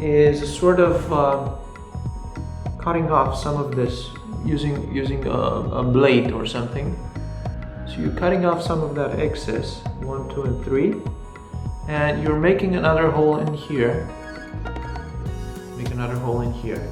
is a sort of cutting off some of this using a blade or something. So you're cutting off some of that excess, 1, 2, and 3, and you're making another hole in here. Make another hole in here.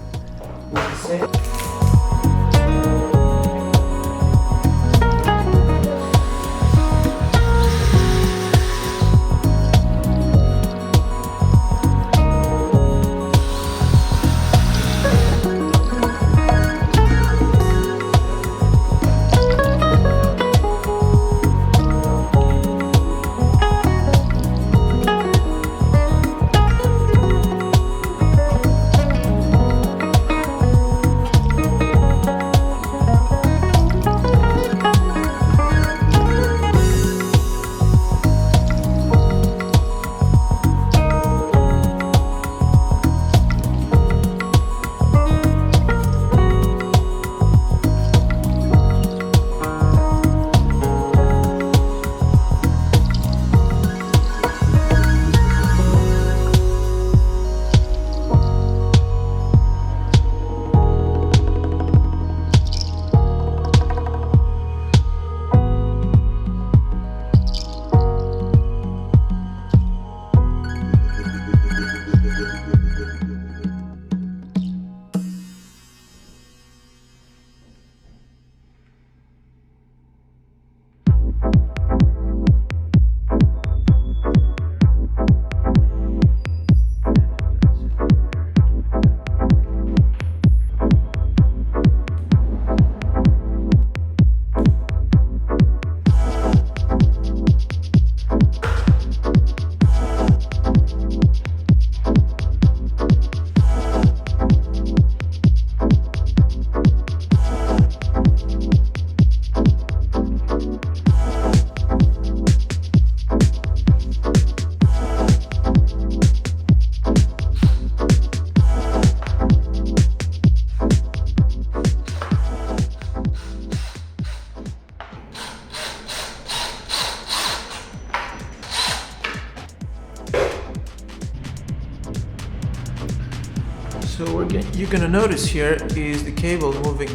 So what you're gonna notice here is the cable moving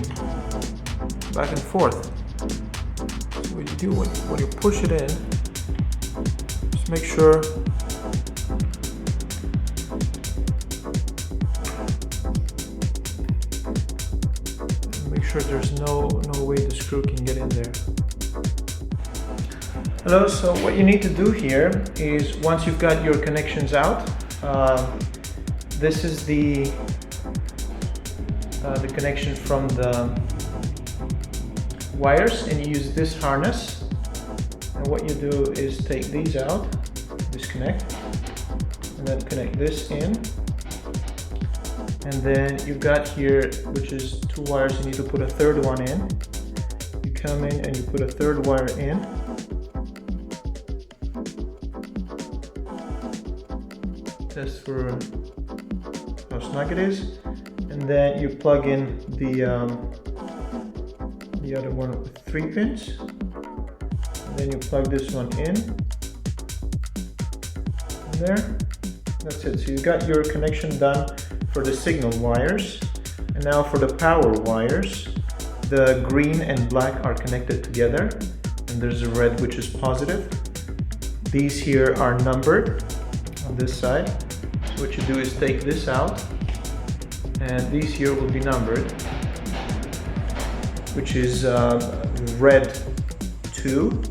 back and forth. So what you do when you push it in, just make sure there's no way the screw can get in there. Hello, so what you need to do here is once you've got your connections out, this is the connection from the wires, and you use this harness. And what you do is take these out, disconnect, and then connect this in. And then you've got here, which is 2 wires, you need to put a third one in. You come in and you put a third wire in. Test for how snug it is. And then you plug in the other one with 3 pins. And then you plug this one in. And there. That's it. So you got your connection done for the signal wires. And now for the power wires, the green and black are connected together, and there's a red which is positive. These here are numbered on this side. So what you do is take this out, and these here will be numbered, which is red 2,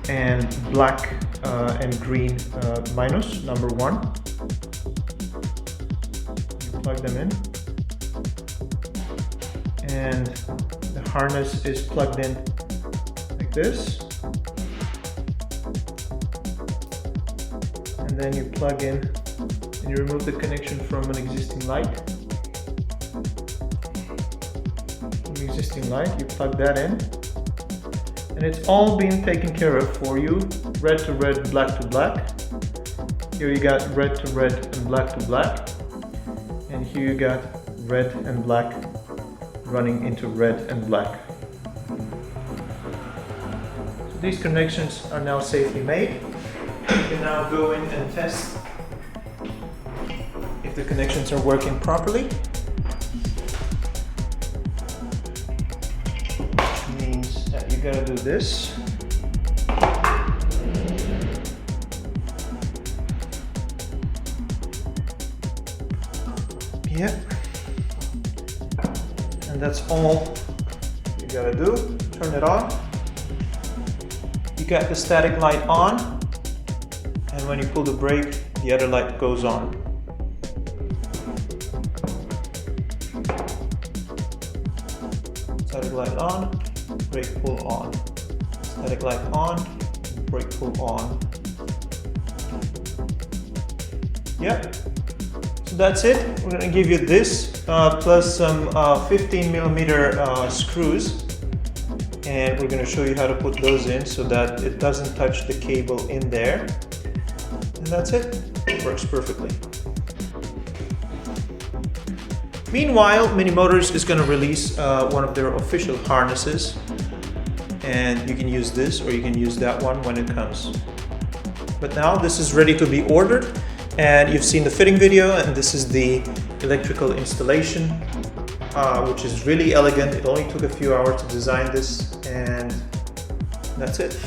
and black and green minus, number 1. You plug them in, and the harness is plugged in like this, and then you plug in and you remove the connection from an existing light. You plug that in, and it's all being taken care of for you, red to red, black to black. Here you got red to red and black to black, and here you got red and black running into red and black. these connections are now safely made. You can now go in and test if the connections are working properly. Which means that you gotta do this. Yep. And that's all you gotta do. Turn it on. You got the static light on, and when you pull the brake, the other light goes on. Static light on, brake pull on. Static light on, brake pull on. Yep. So that's it. We're going to give you this plus some 15mm screws, and we're going to show you how to put those in so that it doesn't touch the cable in there. And that's it. It works perfectly. Meanwhile, Minimotors is going to release one of their official harnesses, and you can use this or you can use that one when it comes. But now this is ready to be ordered, and you've seen the fitting video, and this is the electrical installation, which is really elegant. It only took a few hours to design this, and that's it.